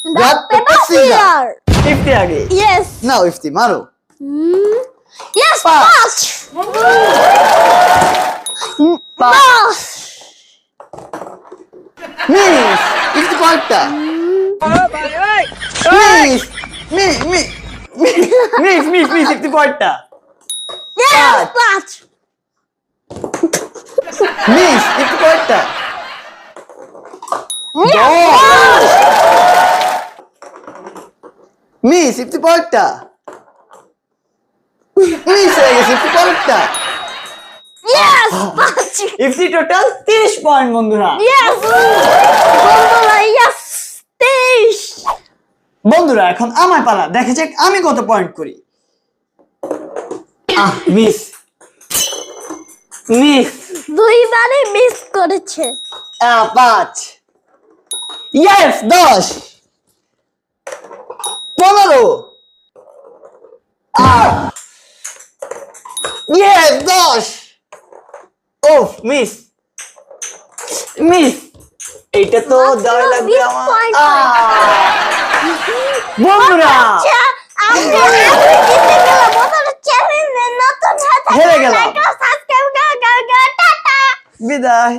Rock, paper, scissors. Ifti আগে Yes. নাও ইফতি মারো Yes, Pass. pass. Pass. Miss Ifti কয়টা মিস মিস ইফতি কয়টা Yes, pass. মিস ইফতি কয়টা Yes, মিস ইফতি কয়টা মিস হয়ে গেছে ইফতি কয়টা yes, pass. Ifti total 30 point বন্ধুরা Yes. বন্ধুরা, yes. 23. বন্ধুরা এখন আমার পালা দেখা যাক আমি কত পয়েন্ট করি মিস মিস দুইবারে মিস করেছে 5 ইয়েস 10 15 ইয়েস 10 ওফ মিস মিস এইটা তো দেওয়া লাগবে 20 আমার point। বন্ধুরা আচ্ছা, আমি জিতে গেলাম। বন্ধুরা, চ্যানেলে নতুন হয়ে থাকলে হেরে গেলাম। লাইক ও সাবস্ক্রাইব করো। টাটা। বিদায়